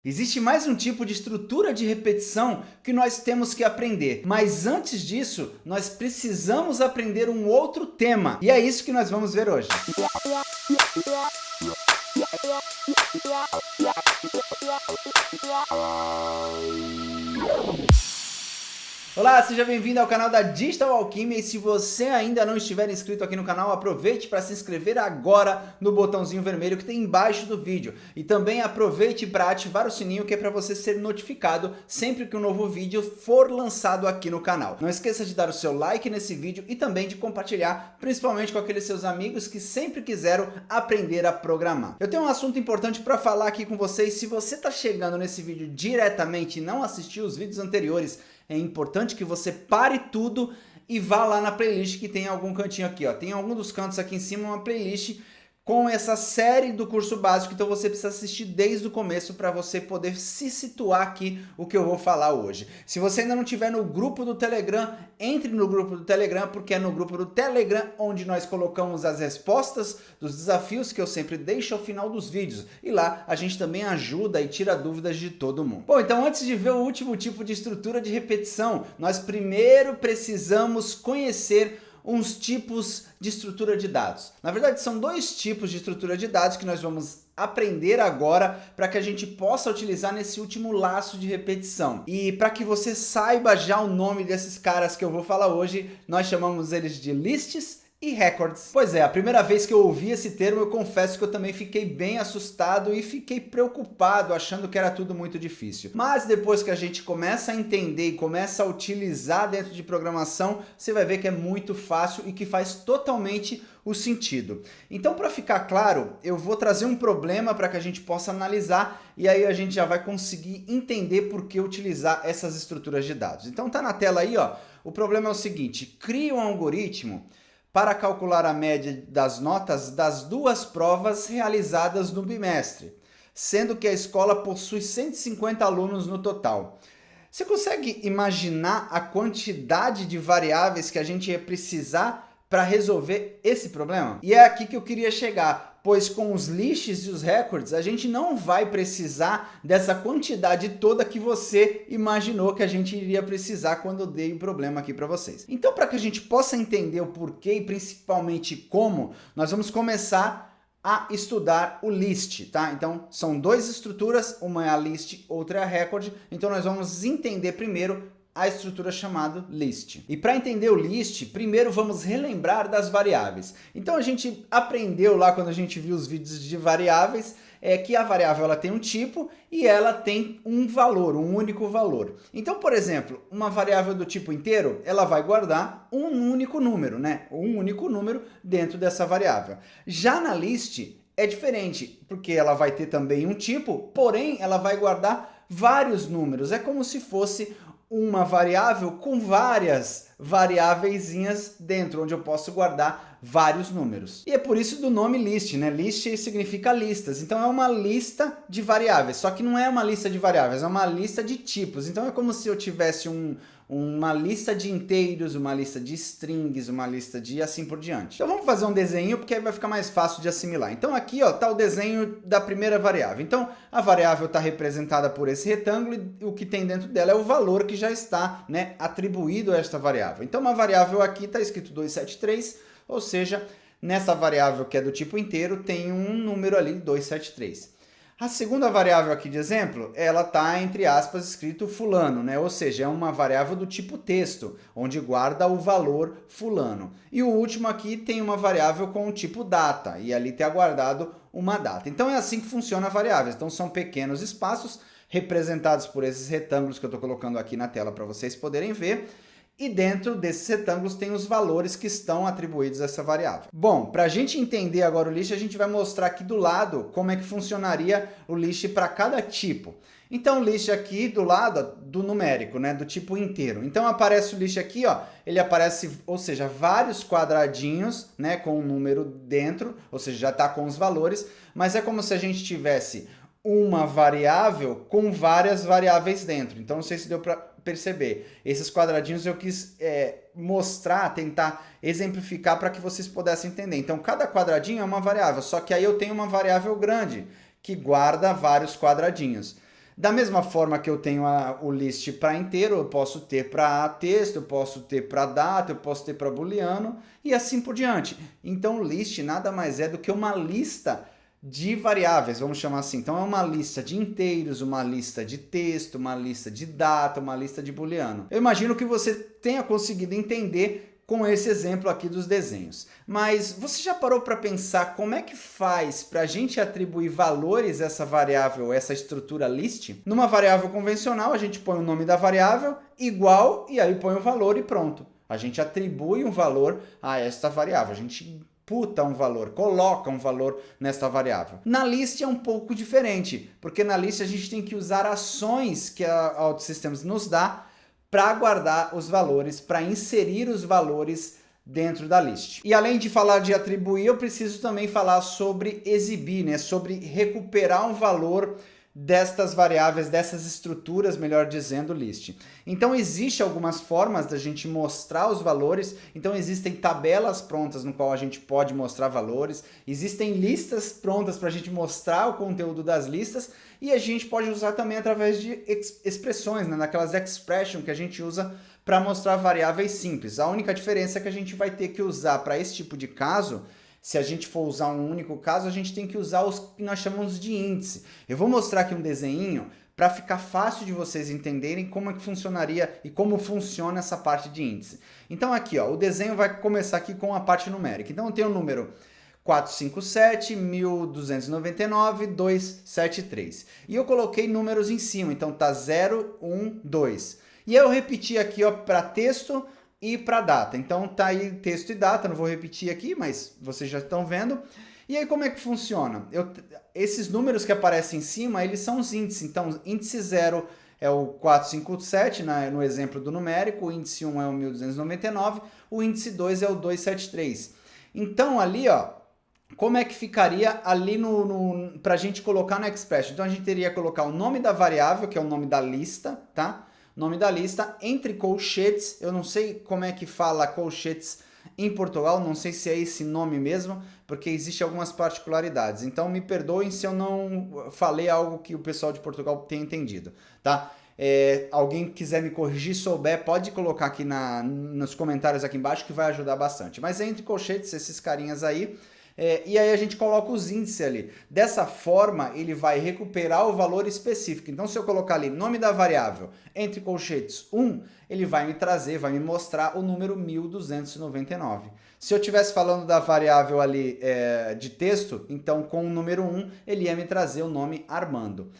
Existe mais um tipo de estrutura de repetição que nós temos que aprender. Mas antes disso, nós precisamos aprender um outro tema. E é isso que nós vamos ver hoje. Olá, seja bem-vindo ao canal da Digital Alquimia e se você ainda não estiver inscrito aqui no canal, aproveite para se inscrever agora no botãozinho vermelho que tem embaixo do vídeo. E também aproveite para ativar o sininho que é para você ser notificado sempre que um novo vídeo for lançado aqui no canal. Não esqueça de dar o seu like nesse vídeo e também de compartilhar, principalmente com aqueles seus amigos que sempre quiseram aprender a programar. Eu tenho um assunto importante para falar aqui com vocês. Se você está chegando nesse vídeo diretamente e não assistiu os vídeos anteriores, é importante que você pare tudo e vá lá na playlist que tem em algum cantinho aqui, ó. Tem em algum dos cantos aqui em cima uma playlist com essa série do curso básico, então você precisa assistir desde o começo para você poder se situar aqui o que eu vou falar hoje. Se você ainda não estiver no grupo do Telegram, entre no grupo do Telegram, porque é no grupo do Telegram onde nós colocamos as respostas dos desafios que eu sempre deixo ao final dos vídeos. E lá a gente também ajuda e tira dúvidas de todo mundo. Bom, então antes de ver o último tipo de estrutura de repetição, nós primeiro precisamos conhecer uns tipos de estrutura de dados. Na verdade, são dois tipos de estrutura de dados que nós vamos aprender agora para que a gente possa utilizar nesse último laço de repetição. E para que você saiba já o nome desses caras que eu vou falar hoje, nós chamamos eles de lists e records. Pois é, a primeira vez que eu ouvi esse termo, eu confesso que eu também fiquei bem assustado e fiquei preocupado, achando que era tudo muito difícil. Mas depois que a gente começa a entender e começa a utilizar dentro de programação, você vai ver que é muito fácil e que faz totalmente o sentido. Então, para ficar claro, eu vou trazer um problema para que a gente possa analisar e aí a gente já vai conseguir entender por que utilizar essas estruturas de dados. Então tá na tela aí, ó. O problema é o seguinte: cria um algoritmo para calcular a média das notas das duas provas realizadas no bimestre, sendo que a escola possui 150 alunos no total. Você consegue imaginar a quantidade de variáveis que a gente ia precisar para resolver esse problema? E é aqui que eu queria chegar, pois com os lists e os records a gente não vai precisar dessa quantidade toda que você imaginou que a gente iria precisar quando eu dei o problema aqui para vocês. Então, para que a gente possa entender o porquê e principalmente como, nós vamos começar a estudar o list, tá? Então, são duas estruturas, uma é a list, outra é a record. Então, nós vamos entender primeiro a estrutura chamada list. E para entender o list, primeiro vamos relembrar das variáveis. Então a gente aprendeu lá quando a gente viu os vídeos de variáveis, que a variável ela tem um tipo e ela tem um valor, um único valor. Então, por exemplo, uma variável do tipo inteiro, ela vai guardar um único número, né? Um único número dentro dessa variável. Já na list é diferente, porque ela vai ter também um tipo, porém ela vai guardar vários números. É como se fosse uma variável com várias variáveiszinhas dentro, onde eu posso guardar vários números. E é por isso do nome list, né? List significa listas. Então é uma lista de variáveis, só que não é uma lista de variáveis, é uma lista de tipos. Então é como se eu tivesse uma lista de inteiros, uma lista de strings, uma lista de assim por diante. Então vamos fazer um desenho, porque aí vai ficar mais fácil de assimilar. Então aqui, ó, tá o desenho da primeira variável. Então a variável está representada por esse retângulo e o que tem dentro dela é o valor que já está, né, atribuído a esta variável. Então uma variável aqui está escrito 273, ou seja, nessa variável que é do tipo inteiro tem um número ali, 273. A segunda variável aqui de exemplo, ela está, entre aspas, escrito fulano, né? Ou seja, é uma variável do tipo texto, onde guarda o valor fulano. E o último aqui tem uma variável com o tipo data, e ali está guardado uma data. Então é assim que funciona a variáveis. Então são pequenos espaços representados por esses retângulos que eu estou colocando aqui na tela para vocês poderem ver. E dentro desses retângulos tem os valores que estão atribuídos a essa variável. Bom, para a gente entender agora o list, a gente vai mostrar aqui do lado como é que funcionaria o list para cada tipo. Então o list aqui do lado do numérico, né, do tipo inteiro. Então aparece o list aqui, ó, ele aparece, ou seja, vários quadradinhos, né, com um número dentro, ou seja, já está com os valores, mas é como se a gente tivesse uma variável com várias variáveis dentro. Então não sei se deu para perceber. Esses quadradinhos eu quis mostrar, tentar exemplificar para que vocês pudessem entender. Então cada quadradinho é uma variável, só que aí eu tenho uma variável grande que guarda vários quadradinhos. Da mesma forma que eu tenho o list para inteiro, eu posso ter para texto, eu posso ter para data, eu posso ter para booleano e assim por diante. Então o list nada mais é do que uma lista de variáveis, vamos chamar assim. Então é uma lista de inteiros, uma lista de texto, uma lista de data, uma lista de booleano. Eu imagino que você tenha conseguido entender com esse exemplo aqui dos desenhos. Mas você já parou para pensar como é que faz para a gente atribuir valores a essa variável, essa estrutura list? Numa variável convencional, a gente põe o nome da variável, igual, e aí põe o valor e pronto. A gente atribui um valor a esta variável, a gente imputa um valor, coloca um valor nesta variável. Na list é um pouco diferente, porque na list a gente tem que usar ações que a OutSystems nos dá para guardar os valores, para inserir os valores dentro da list. E além de falar de atribuir, eu preciso também falar sobre exibir, né? Sobre recuperar um valor destas variáveis, dessas estruturas, melhor dizendo, list. Então existem algumas formas da gente mostrar os valores, então existem tabelas prontas no qual a gente pode mostrar valores, existem listas prontas para a gente mostrar o conteúdo das listas, e a gente pode usar também através de expressões, né, naquelas expressions que a gente usa para mostrar variáveis simples. A única diferença é que a gente vai ter que usar para esse tipo de caso. Se a gente for usar um único caso, a gente tem que usar os que nós chamamos de índice. Eu vou mostrar aqui um desenho para ficar fácil de vocês entenderem como é que funcionaria e como funciona essa parte de índice. Então aqui, ó, o desenho vai começar aqui com a parte numérica. Então eu tenho o número 457, 1299, 273. E eu coloquei números em cima, então tá 0, 1, 2. E eu repeti aqui, ó, para texto e para data. Então tá aí texto e data, não vou repetir aqui, mas vocês já estão vendo. E aí como é que funciona? Esses números que aparecem em cima, eles são os índices. Então índice 0 é o 457, no exemplo do numérico, o índice 1 é o 1299, o índice 2 é o 273. Então ali, ó, como é que ficaria ali para a gente colocar no expression? Então a gente teria que colocar o nome da variável, que é o nome da lista, tá? Nome da lista, entre colchetes, eu não sei como é que fala colchetes em Portugal, não sei se é esse nome mesmo, porque existem algumas particularidades. Então me perdoem se eu não falei algo que o pessoal de Portugal tenha entendido, tá? Alguém quiser me corrigir, souber, pode colocar aqui nos comentários aqui embaixo que vai ajudar bastante. Mas é entre colchetes, esses carinhas aí. E aí a gente coloca os índices ali. Dessa forma, ele vai recuperar o valor específico. Então, se eu colocar ali nome da variável, entre colchetes 1, ele vai me trazer, vai me mostrar o número 1299. Se eu estivesse falando da variável ali de texto, então com o número 1, ele ia me trazer o nome Armando.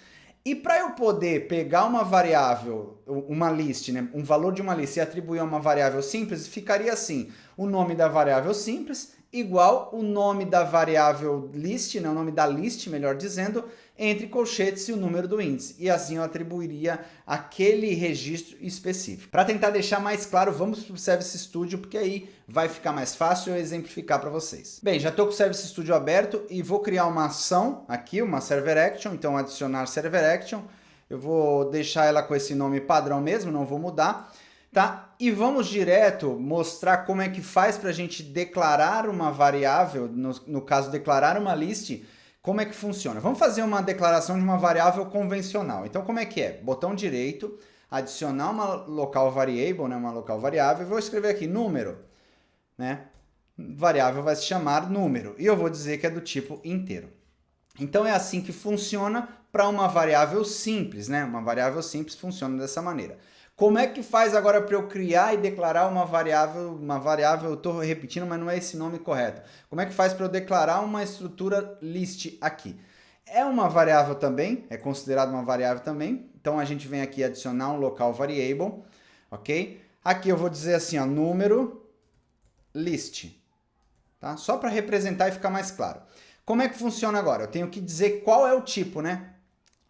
E para eu poder pegar uma variável, uma list, né, um valor de uma lista e atribuir a uma variável simples, ficaria assim, o nome da variável simples igual o nome da variável list, né, o nome da list, melhor dizendo, entre colchetes e o número do índice. E assim eu atribuiria aquele registro específico. Para tentar deixar mais claro, vamos para o Service Studio, porque aí vai ficar mais fácil eu exemplificar para vocês. Bem, já estou com o Service Studio aberto e vou criar uma ação aqui, uma Server Action, então adicionar Server Action. Eu vou deixar ela com esse nome padrão mesmo, não vou mudar. Tá? E vamos direto mostrar como é que faz para a gente declarar uma variável, no caso declarar uma list, como é que funciona. Vamos fazer uma declaração de uma variável convencional. Então como é que é? Botão direito, adicionar uma local variable, né, uma local variável, e vou escrever aqui número, né? Variável vai se chamar número, e eu vou dizer que é do tipo inteiro. Então é assim que funciona para uma variável simples, né? Uma variável simples funciona dessa maneira. Como é que faz agora para eu criar e declarar uma variável, eu estou repetindo, mas não é esse nome correto. Como é que faz para eu declarar uma estrutura list aqui? É uma variável também, é considerado uma variável também, então a gente vem aqui adicionar um local variable, ok? Aqui eu vou dizer assim, ó, número list, tá? Só para representar e ficar mais claro. Como é que funciona agora? Eu tenho que dizer qual é o tipo, né?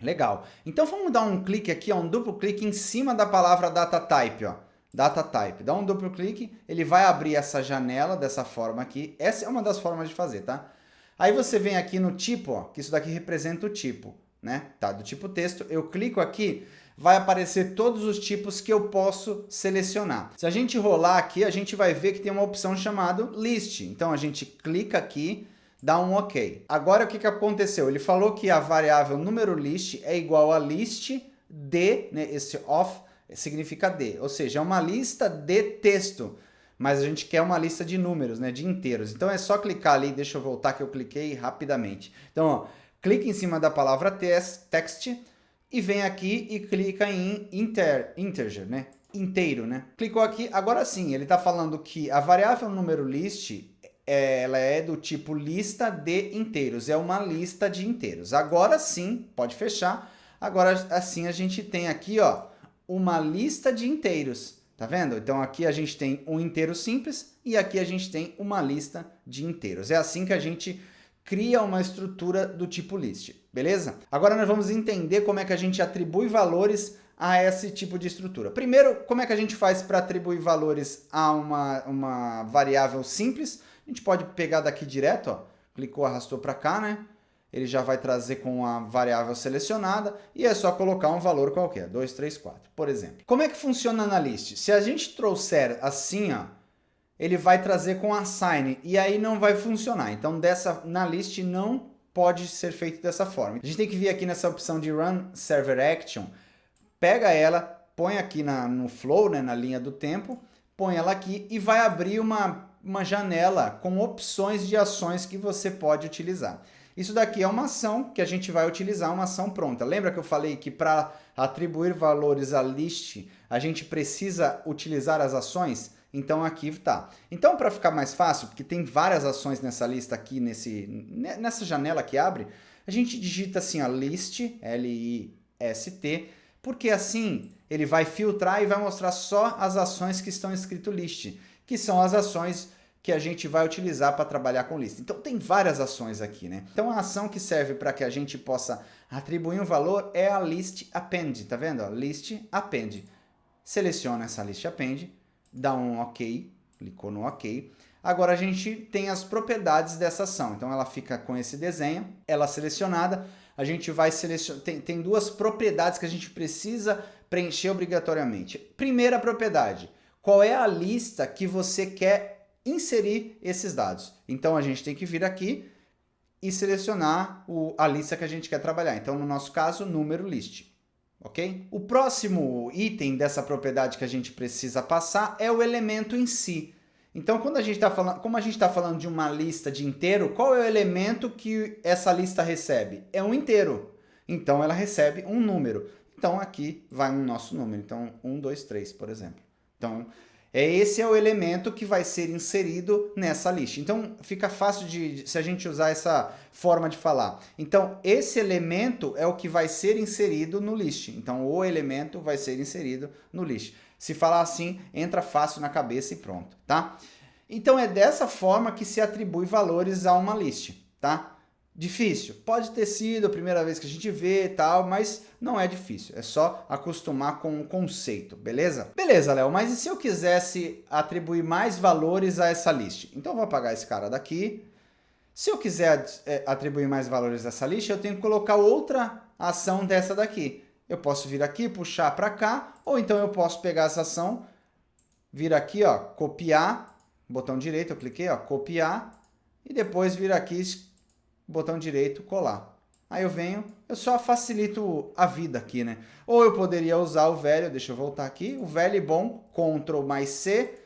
Legal. Então vamos dar um clique aqui, ó, um duplo clique em cima da palavra data type, ó. Data type. Dá um duplo clique, ele vai abrir essa janela dessa forma aqui. Essa é uma das formas de fazer, tá? Aí você vem aqui no tipo, ó, que isso daqui representa o tipo, né? Tá, do tipo texto. Eu clico aqui, vai aparecer todos os tipos que eu posso selecionar. Se a gente rolar aqui, a gente vai ver que tem uma opção chamada list. Então a gente clica aqui dá um OK. Agora o que aconteceu? Ele falou que a variável número list é igual a list de, né, esse of significa de, ou seja, é uma lista de texto, mas a gente quer uma lista de números, né, de inteiros. Então é só clicar ali, deixa eu voltar que eu cliquei rapidamente. Então, ó, clique em cima da palavra text e vem aqui e clica em integer, né, inteiro, né. Clicou aqui, agora sim, ele está falando que a variável número list ela é do tipo lista de inteiros, é uma lista de inteiros. Agora sim, pode fechar. Agora assim a gente tem aqui, ó, uma lista de inteiros, tá vendo? Então aqui a gente tem um inteiro simples e aqui a gente tem uma lista de inteiros. É assim que a gente cria uma estrutura do tipo list, beleza? Agora nós vamos entender como é que a gente atribui valores a esse tipo de estrutura. Primeiro, como é que a gente faz para atribuir valores a uma variável simples? A gente pode pegar daqui direto, ó, clicou, arrastou para cá, né? Ele já vai trazer com a variável selecionada e é só colocar um valor qualquer, 2, 3, 4, por exemplo. Como é que funciona na list? Se a gente trouxer assim, ó, ele vai trazer com assign e aí não vai funcionar. Então na list não pode ser feito dessa forma. A gente tem que vir aqui nessa opção de Run Server Action, pega ela, põe aqui no flow, né, na linha do tempo, põe ela aqui e vai abrir uma janela com opções de ações que você pode utilizar. Isso daqui é uma ação que a gente vai utilizar, uma ação pronta. Lembra que eu falei que para atribuir valores à list, a gente precisa utilizar as ações? Então aqui está. Então para ficar mais fácil, porque tem várias ações nessa lista aqui, nessa janela que abre, a gente digita assim, a list, L-I-S-T, porque assim ele vai filtrar e vai mostrar só as ações que estão escrito list, que são as ações que a gente vai utilizar para trabalhar com lista. Então tem várias ações aqui, né? Então a ação que serve para que a gente possa atribuir um valor é a list append, tá vendo? List append. Seleciona essa list append, dá um OK, clicou no OK. Agora a gente tem as propriedades dessa ação. Então ela fica com esse desenho, ela selecionada, a gente vai selecionar, tem duas propriedades que a gente precisa preencher obrigatoriamente. Primeira propriedade, qual é a lista que você quer inserir esses dados? Então a gente tem que vir aqui e selecionar a lista que a gente quer trabalhar. Então no nosso caso, número list, ok? O próximo item dessa propriedade que a gente precisa passar é o elemento em si. Então quando a gente está falando, como a gente está falando de uma lista de inteiro, qual é o elemento que essa lista recebe? É um inteiro. Então ela recebe um número. Então aqui vai um nosso número. Então 1, 2, 3, por exemplo. Então esse é o elemento que vai ser inserido nessa lista. Então fica fácil se a gente usar essa forma de falar. Então esse elemento é o que vai ser inserido no list. Então o elemento vai ser inserido no list. Se falar assim, entra fácil na cabeça e pronto, tá? Então é dessa forma que se atribui valores a uma list, tá? Difícil? Pode ter sido a primeira vez que a gente vê e tal, mas não é difícil. É só acostumar com o conceito, beleza? Beleza, Léo, mas e se eu quisesse atribuir mais valores a essa list? Então eu vou apagar esse cara daqui. Se eu quiser atribuir mais valores a essa lista, eu tenho que colocar outra ação dessa daqui. Eu posso vir aqui, puxar para cá, ou então eu posso pegar essa ação, vir aqui, ó, copiar, botão direito, eu cliquei, ó, copiar, e depois vir aqui, botão direito, colar. Aí eu venho, eu só facilito a vida aqui, né? Ou eu poderia usar o velho, deixa eu voltar aqui, o velho e bom, Ctrl mais C,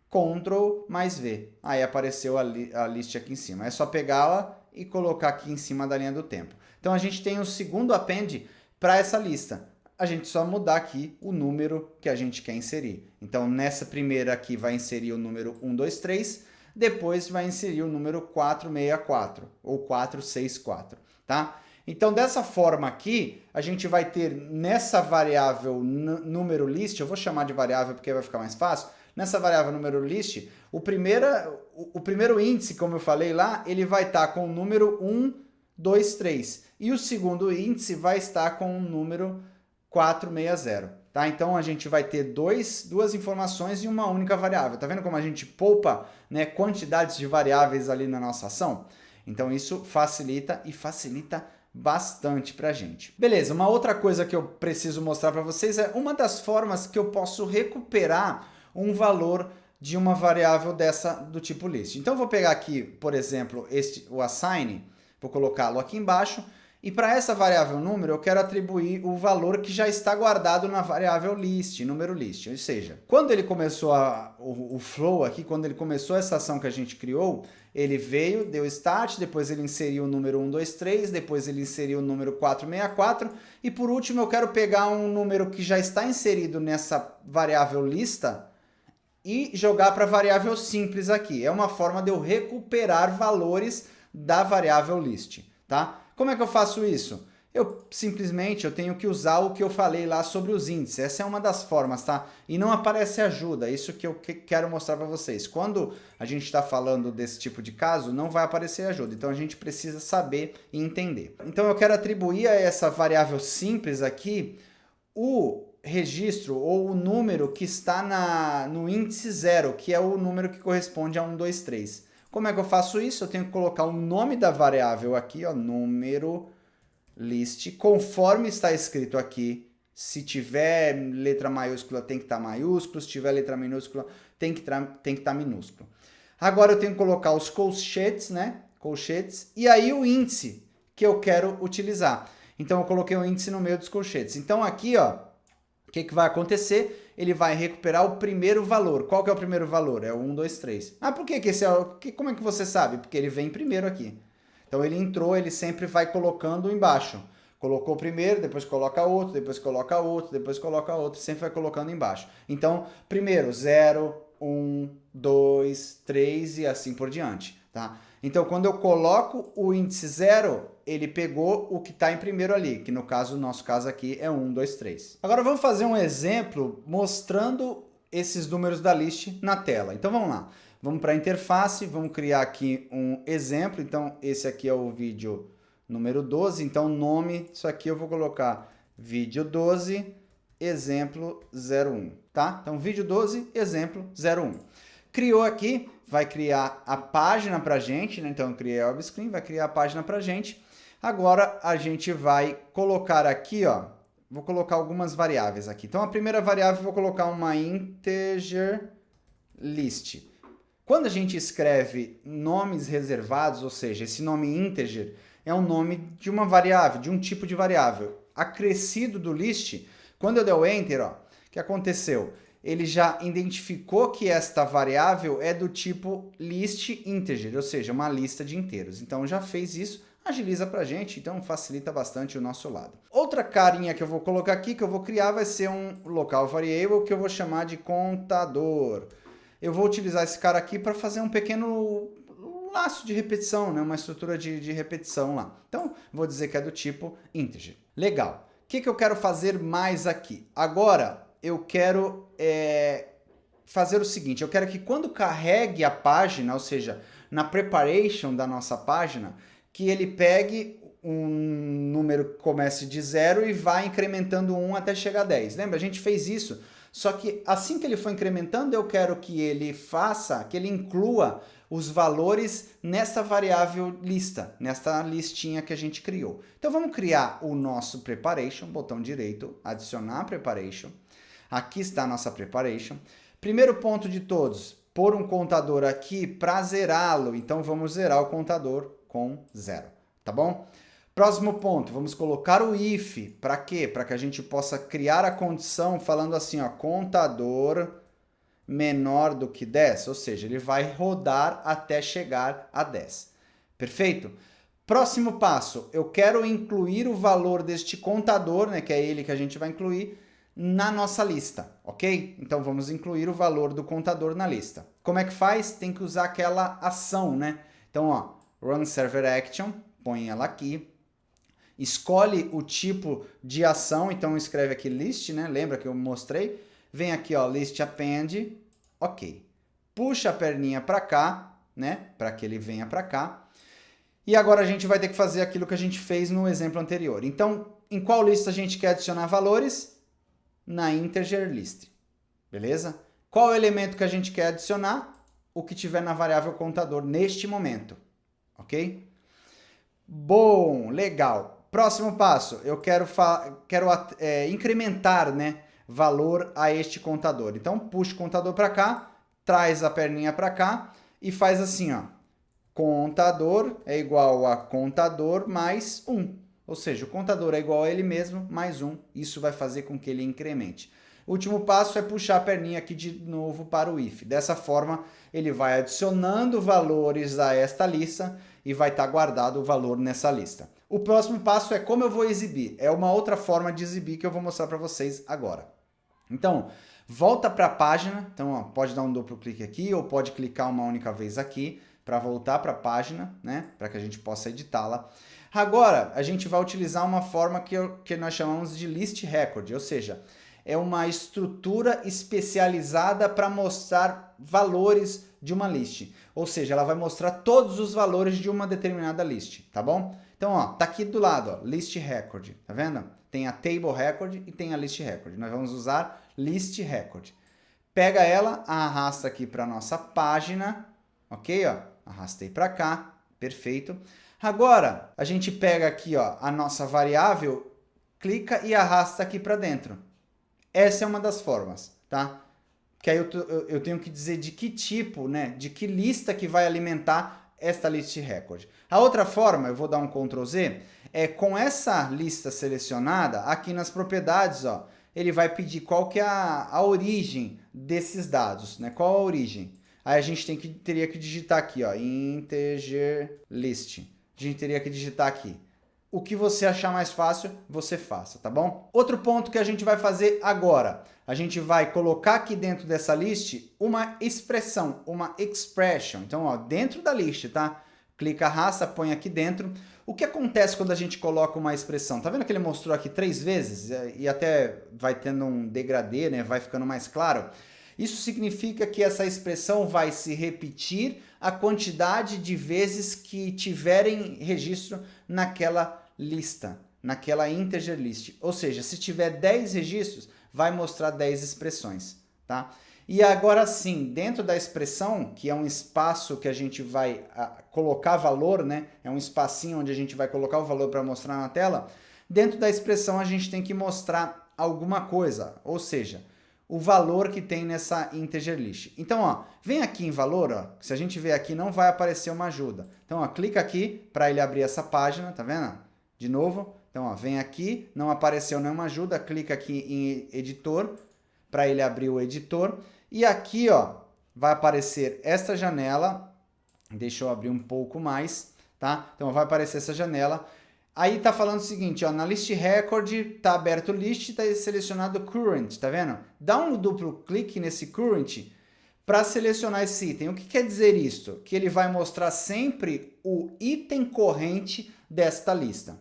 Ctrl mais V. Aí apareceu a lista aqui em cima. É só pegá-la e colocar aqui em cima da linha do tempo. Então a gente tem o segundo append para essa lista. A gente só mudar aqui o número que a gente quer inserir. Então nessa primeira aqui vai inserir o número 1, 2, 3, depois vai inserir o número 464 ou 464, tá? Então dessa forma aqui, a gente vai ter nessa variável número list, eu vou chamar de variável porque vai ficar mais fácil, nessa variável número list, o primeiro índice, como eu falei lá, ele vai estar com o número 1, 2, 3. E o segundo índice vai estar com o número 460. Tá? Então a gente vai ter duas informações em uma única variável. Tá vendo como a gente poupa, né, quantidades de variáveis ali na nossa ação? Então isso facilita e facilita bastante para a gente. Beleza, uma outra coisa que eu preciso mostrar para vocês é uma das formas que eu posso recuperar um valor de uma variável dessa do tipo list. Então eu vou pegar aqui, por exemplo, o assign, vou colocá-lo aqui embaixo, e para essa variável número eu quero atribuir o valor que já está guardado na variável list, número list. Ou seja, quando ele começou o flow aqui, quando ele começou essa ação que a gente criou, ele veio, deu start, depois ele inseriu o número 123, depois ele inseriu o número 464, e por último eu quero pegar um número que já está inserido nessa variável lista e jogar para a variável simples aqui. É uma forma de eu recuperar valores da variável list, tá? Como é que eu faço isso? Eu tenho que usar o que eu falei lá sobre os índices. Essa é uma das formas, tá? E não aparece ajuda, isso que eu quero mostrar para vocês. Quando a gente está falando desse tipo de caso, não vai aparecer ajuda. Então a gente precisa saber e entender. Então eu quero atribuir a essa variável simples aqui o registro ou o número que está no índice 0, que é o número que corresponde a 1, 2, 3. Como é que eu faço isso? Eu tenho que colocar o nome da variável aqui, ó, número list, conforme está escrito aqui. Se tiver letra maiúscula, tem que estar maiúsculo. Se tiver letra minúscula, tem que estar minúsculo. Agora eu tenho que colocar os colchetes, né? Colchetes, e aí o índice que eu quero utilizar. Então eu coloquei o índice no meio dos colchetes. Então aqui, ó, o que vai acontecer? Ele vai recuperar o primeiro valor. Qual que é o primeiro valor? É o 1, 2, 3. Ah, por que esse é o... Como é que você sabe? Porque ele vem primeiro aqui. Então ele entrou, ele sempre vai colocando embaixo. Colocou primeiro, depois coloca outro, depois coloca outro, depois coloca outro, sempre vai colocando embaixo. Então, primeiro 0, 1, 2, 3 e assim por diante, tá? Então, quando eu coloco o índice 0, ele pegou o que está em primeiro ali, que no nosso caso aqui é 1, 2, 3. Agora vamos fazer um exemplo mostrando esses números da list na tela. Então vamos lá. Vamos para a interface, vamos criar aqui um exemplo. Então esse aqui é o vídeo número 12. Então nome, isso aqui eu vou colocar vídeo 12, exemplo 01. Tá? Então vídeo 12, exemplo 01. Criou aqui. Vai criar a página para a gente, né? Então eu criei a web screen, vai criar a página para a gente. Agora a gente vai colocar aqui, ó, vou colocar algumas variáveis aqui. Então a primeira variável eu vou colocar uma integer list. Quando a gente escreve nomes reservados, ou seja, esse nome integer é um nome de uma variável, de um tipo de variável. Acrescido do list, quando eu der o enter, ó, o que aconteceu? Ele já identificou que esta variável é do tipo list integer, ou seja, uma lista de inteiros. Então já fez isso, agiliza para a gente, então facilita bastante o nosso lado. Outra carinha que eu vou colocar aqui, que eu vou criar, vai ser um local variable que eu vou chamar de contador. Eu vou utilizar esse cara aqui para fazer um pequeno laço de repetição, né? Uma estrutura de repetição lá. Então, vou dizer que é do tipo integer. Legal. O que eu quero fazer mais aqui? Agora, eu quero fazer o seguinte, eu quero que quando carregue a página, ou seja, na preparation da nossa página, que ele pegue um número que comece de 0 e vá incrementando 1 até chegar a 10. Lembra? A gente fez isso. Só que assim que ele for incrementando, eu quero que ele inclua os valores nessa variável lista, nessa listinha que a gente criou. Então vamos criar o nosso preparation, botão direito, adicionar preparation. Aqui está a nossa preparation. Primeiro ponto de todos, pôr um contador aqui para zerá-lo. Então vamos zerar o contador com 0, tá bom? Próximo ponto, vamos colocar o if. Para quê? Para que a gente possa criar a condição falando assim, ó, contador menor do que 10, ou seja, ele vai rodar até chegar a 10. Perfeito? Próximo passo, eu quero incluir o valor deste contador, né, que é ele que a gente vai incluir, na nossa lista, ok? Então vamos incluir o valor do contador na lista. Como é que faz? Tem que usar aquela ação, né? Então, ó, run server action, põe ela aqui, escolhe o tipo de ação, então escreve aqui list, né? Lembra que eu mostrei? Vem aqui, ó, list append, ok. Puxa a perninha para cá, né? Para que ele venha para cá. E agora a gente vai ter que fazer aquilo que a gente fez no exemplo anterior. Então, em qual lista a gente quer adicionar valores? Na integer list, beleza? Qual é o elemento que a gente quer adicionar? O que tiver na variável contador neste momento, ok? Bom, legal. Próximo passo, eu quero incrementar, né, valor a este contador. Então, puxo o contador para cá, traz a perninha para cá e faz assim, ó. Contador é igual a contador mais 1. Ou seja, o contador é igual a ele mesmo mais 1. Isso vai fazer com que ele incremente. O último passo é puxar a perninha aqui de novo para o if. Dessa forma, ele vai adicionando valores a esta lista e vai estar guardado o valor nessa lista. O próximo passo é como eu vou exibir. É uma outra forma de exibir que eu vou mostrar para vocês agora. Então, volta para a página. Então, ó, pode dar um duplo clique aqui ou pode clicar uma única vez aqui para voltar para a página, né? Para que a gente possa editá-la. Agora, a gente vai utilizar uma forma que nós chamamos de list record, ou seja, é uma estrutura especializada para mostrar valores de uma list. Ou seja, ela vai mostrar todos os valores de uma determinada list, tá bom? Então, ó, tá aqui do lado, ó, list record, tá vendo? Tem a table record e tem a list record. Nós vamos usar list record. Pega ela, arrasta aqui para nossa página, ok? Ó, arrastei para cá, perfeito. Agora, a gente pega aqui, ó, a nossa variável, clica e arrasta aqui para dentro. Essa é uma das formas, tá? Que aí eu tenho que dizer de que tipo, né? De que lista que vai alimentar esta list record. A outra forma, eu vou dar um Ctrl Z, é com essa lista selecionada, aqui nas propriedades, ó, ele vai pedir qual que é a origem desses dados, né? Qual a origem? Aí a gente teria que digitar aqui, ó, integer list. A gente teria que digitar aqui. O que você achar mais fácil, você faça, tá bom? Outro ponto que a gente vai fazer agora. A gente vai colocar aqui dentro dessa list uma expressão, uma expression. Então, ó, dentro da list, tá? Clica, arrasta, põe aqui dentro. O que acontece quando a gente coloca uma expressão? Tá vendo que ele mostrou aqui 3 vezes? E até vai tendo um degradê, né? Vai ficando mais claro. Isso significa que essa expressão vai se repetir a quantidade de vezes que tiverem registro naquela lista, naquela integer list. Ou seja, se tiver 10 registros, vai mostrar 10 expressões, tá? E agora sim, dentro da expressão, que é um espaço que a gente vai colocar valor, né? É um espacinho onde a gente vai colocar o valor para mostrar na tela. Dentro da expressão a gente tem que mostrar alguma coisa, ou seja, o valor que tem nessa integer list. Então, ó, vem aqui em valor, ó, se a gente ver aqui não vai aparecer uma ajuda. Então, ó, clica aqui para ele abrir essa página, tá vendo? De novo, então, ó, vem aqui, não apareceu nenhuma ajuda, clica aqui em editor para ele abrir o editor. E aqui, ó, vai aparecer esta janela. Deixa eu abrir um pouco mais, tá? Então, vai aparecer essa janela. Aí tá falando o seguinte, ó, na list record tá aberto o list, tá selecionado current, tá vendo? Dá um duplo clique nesse current para selecionar esse item. O que quer dizer isso? Que ele vai mostrar sempre o item corrente desta lista.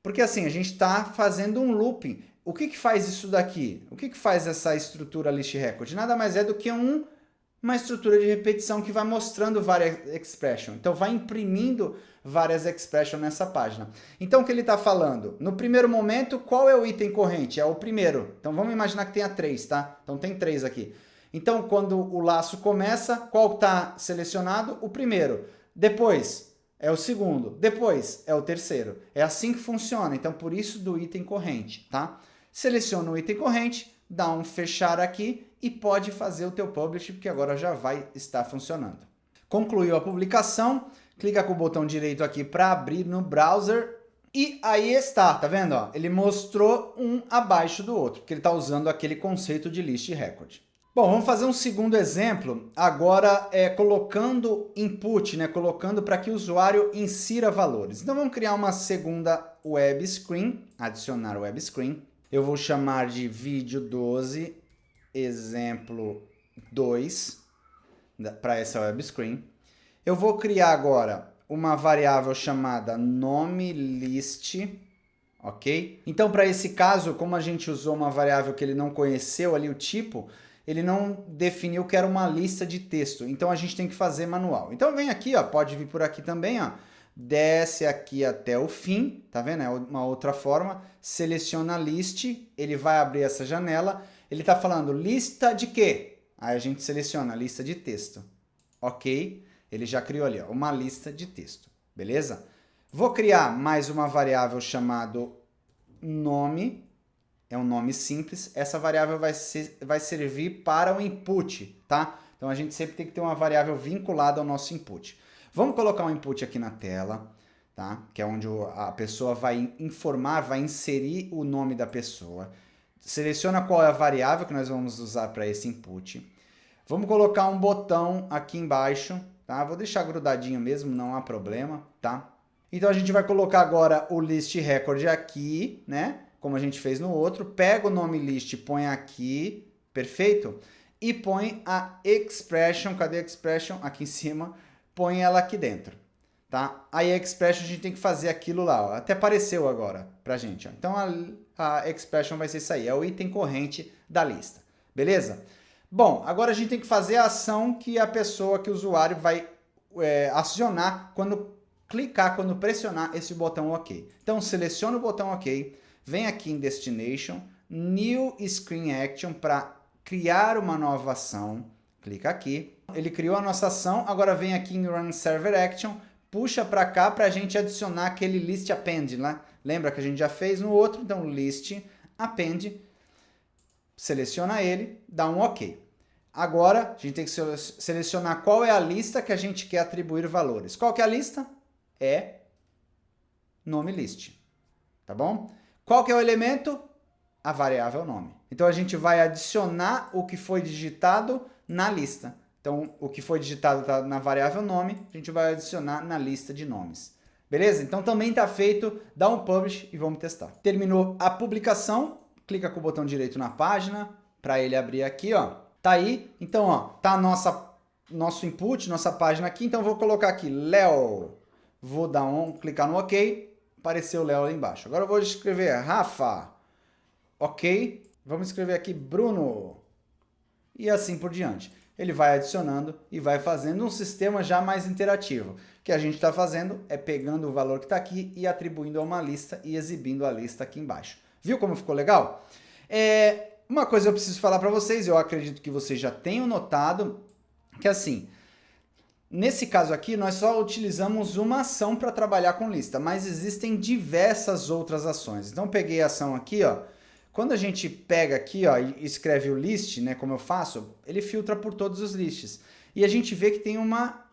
Porque assim, a gente está fazendo um looping. O que faz isso daqui? O que faz essa estrutura list record? Nada mais é do que uma estrutura de repetição que vai mostrando várias expressions. Então, vai imprimindo várias expressions nessa página. Então, o que ele está falando? No primeiro momento, qual é o item corrente? É o primeiro. Então, vamos imaginar que tenha 3, tá? Então, tem 3 aqui. Então, quando o laço começa, qual está selecionado? O primeiro. Depois, é o segundo. Depois, é o terceiro. É assim que funciona. Então, por isso do item corrente, tá? Seleciona o item corrente, dá um fechar aqui e pode fazer o teu publish, porque agora já vai estar funcionando. Concluiu a publicação, clica com o botão direito aqui para abrir no browser e aí está, tá vendo? Ó, ele mostrou um abaixo do outro, porque ele está usando aquele conceito de list record. Bom, vamos fazer um segundo exemplo, agora colocando input, né? Colocando para que o usuário insira valores. Então vamos criar uma segunda web screen, adicionar web screen. Eu vou chamar de vídeo 12, exemplo 2, para essa web screen. Eu vou criar agora uma variável chamada nome list, ok? Então, para esse caso, como a gente usou uma variável que ele não conheceu ali o tipo, ele não definiu que era uma lista de texto. Então, a gente tem que fazer manual. Então, vem aqui, ó, pode vir por aqui também, ó. Desce aqui até o fim, tá vendo? É uma outra forma. Seleciona list, ele vai abrir essa janela. Ele está falando lista de quê? Aí a gente seleciona lista de texto. Ok? Ele já criou ali, ó, uma lista de texto. Beleza? Vou criar mais uma variável chamada nome. É um nome simples. Essa variável vai servir para o input, tá? Então a gente sempre tem que ter uma variável vinculada ao nosso input. Vamos colocar um input aqui na tela, tá? Que é onde a pessoa vai informar, vai inserir o nome da pessoa. Seleciona qual é a variável que nós vamos usar para esse input. Vamos colocar um botão aqui embaixo, tá? Vou deixar grudadinho mesmo, não há problema, tá? Então a gente vai colocar agora o list record aqui, né? Como a gente fez no outro. Pega o nome list, põe aqui, perfeito? E põe a expression, cadê a expression? Aqui em cima, põe ela aqui dentro, tá? Aí a expression a gente tem que fazer aquilo lá, ó. Até apareceu agora pra gente, ó. Então a expression vai ser isso aí, é o item corrente da lista, beleza? Bom, agora a gente tem que fazer a ação que a pessoa, que o usuário vai acionar quando clicar, quando pressionar esse botão OK. Então seleciona o botão OK, vem aqui em Destination, New Screen Action para criar uma nova ação, clica aqui. Ele criou a nossa ação, agora vem aqui em Run Server Action, puxa para cá para a gente adicionar aquele list append lá. Lembra que a gente já fez no outro? Então list append, seleciona ele, dá um OK. Agora a gente tem que selecionar qual é a lista que a gente quer atribuir valores. Qual que é a lista? É nome list, tá bom? Qual que é o elemento? A variável nome. Então a gente vai adicionar o que foi digitado na lista. Então o que foi digitado tá na variável nome, a gente vai adicionar na lista de nomes. Beleza? Então também está feito, dá um publish e vamos testar. Terminou a publicação, clica com o botão direito na página para ele abrir aqui, ó. Tá aí. Então, ó, tá nosso input, nossa página aqui. Então eu vou colocar aqui Léo. Vou dar clicar no OK, apareceu o Léo ali embaixo. Agora eu vou escrever Rafa, OK, vamos escrever aqui Bruno, e assim por diante. Ele vai adicionando e vai fazendo um sistema já mais interativo. O que a gente está fazendo é pegando o valor que está aqui e atribuindo a uma lista e exibindo a lista aqui embaixo. Viu como ficou legal? Uma coisa eu preciso falar para vocês, eu acredito que vocês já tenham notado, que assim, nesse caso aqui, nós só utilizamos uma ação para trabalhar com lista, mas existem diversas outras ações. Então, peguei a ação aqui, ó. Quando a gente pega aqui, ó, e escreve o list, né, como eu faço, ele filtra por todos os lists. E a gente vê que tem uma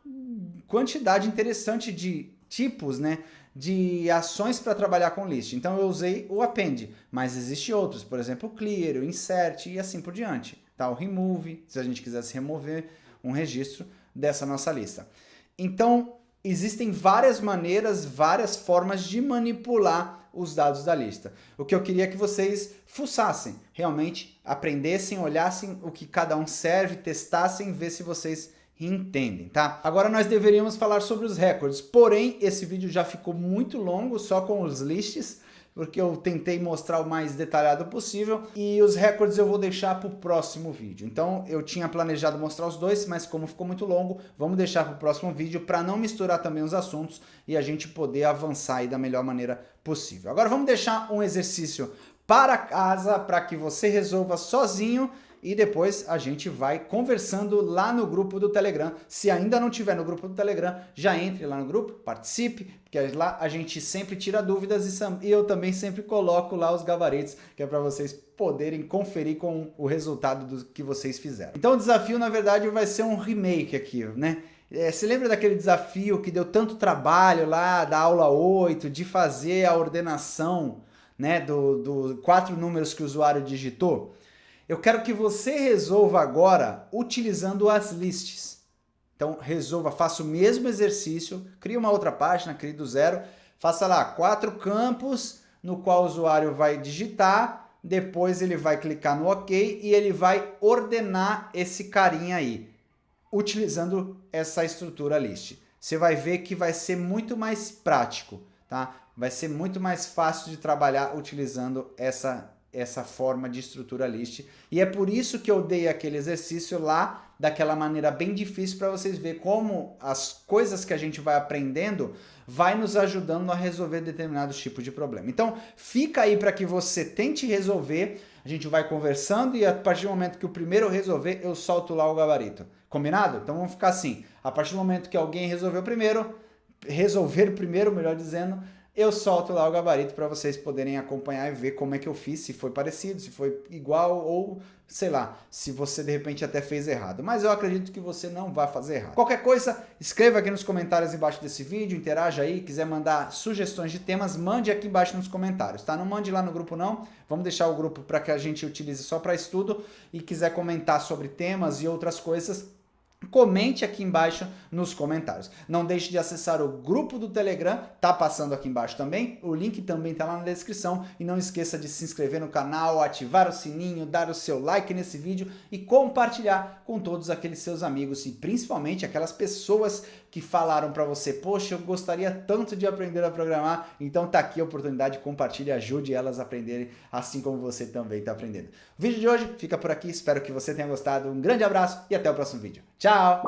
quantidade interessante de tipos, né, de ações para trabalhar com list. Então, eu usei o append, mas existem outros, por exemplo, o clear, o insert e assim por diante. Tá? O remove, se a gente quisesse remover um registro dessa nossa lista. Então, existem várias maneiras, várias formas de manipular os dados da lista. O que eu queria é que vocês fuçassem, realmente aprendessem, olhassem o que cada um serve, testassem, ver se vocês entendem, tá? Agora nós deveríamos falar sobre os recordes, porém esse vídeo já ficou muito longo só com os lists, porque eu tentei mostrar o mais detalhado possível, e os recordes eu vou deixar para o próximo vídeo. Então eu tinha planejado mostrar os dois, mas como ficou muito longo, vamos deixar para o próximo vídeo para não misturar também os assuntos e a gente poder avançar aí da melhor maneira possível. Agora vamos deixar um exercício para casa, para que você resolva sozinho, e depois a gente vai conversando lá no grupo do Telegram. Se ainda não tiver no grupo do Telegram, já entre lá no grupo, participe, porque lá a gente sempre tira dúvidas e eu também sempre coloco lá os gabaritos, que é para vocês poderem conferir com o resultado do que vocês fizeram. Então o desafio, na verdade, vai ser um remake aqui, né? Você lembra daquele desafio que deu tanto trabalho lá da aula 8, de fazer a ordenação, né, do 4 números que o usuário digitou? Eu quero que você resolva agora utilizando as lists. Então, resolva, faça o mesmo exercício, crie uma outra página, crie do zero, faça lá 4 campos no qual o usuário vai digitar, depois ele vai clicar no OK e ele vai ordenar esse carinha aí, utilizando essa estrutura list. Você vai ver que vai ser muito mais prático, tá? Vai ser muito mais fácil de trabalhar utilizando essa forma de estrutura list. E é por isso que eu dei aquele exercício lá, daquela maneira bem difícil, para vocês verem como as coisas que a gente vai aprendendo vai nos ajudando a resolver determinados tipos de problema. Então, fica aí para que você tente resolver, a gente vai conversando e a partir do momento que o primeiro resolver, eu solto lá o gabarito. Combinado? Então vamos ficar assim. A partir do momento que alguém resolver primeiro, melhor dizendo, eu solto lá o gabarito para vocês poderem acompanhar e ver como é que eu fiz, se foi parecido, se foi igual ou, sei lá, se você de repente até fez errado. Mas eu acredito que você não vai fazer errado. Qualquer coisa, escreva aqui nos comentários embaixo desse vídeo, interaja aí, quiser mandar sugestões de temas, mande aqui embaixo nos comentários, tá? Não mande lá no grupo não, vamos deixar o grupo para que a gente utilize só para estudo e quiser comentar sobre temas e outras coisas, comente aqui embaixo nos comentários. Não deixe de acessar o grupo do Telegram, tá passando aqui embaixo também, o link também tá lá na descrição, e não esqueça de se inscrever no canal, ativar o sininho, dar o seu like nesse vídeo e compartilhar com todos aqueles seus amigos e principalmente aquelas pessoas que falaram para você, poxa, eu gostaria tanto de aprender a programar, então tá aqui a oportunidade, compartilhe, ajude elas a aprenderem assim como você também está aprendendo. O vídeo de hoje fica por aqui, espero que você tenha gostado, um grande abraço e até o próximo vídeo. Tchau!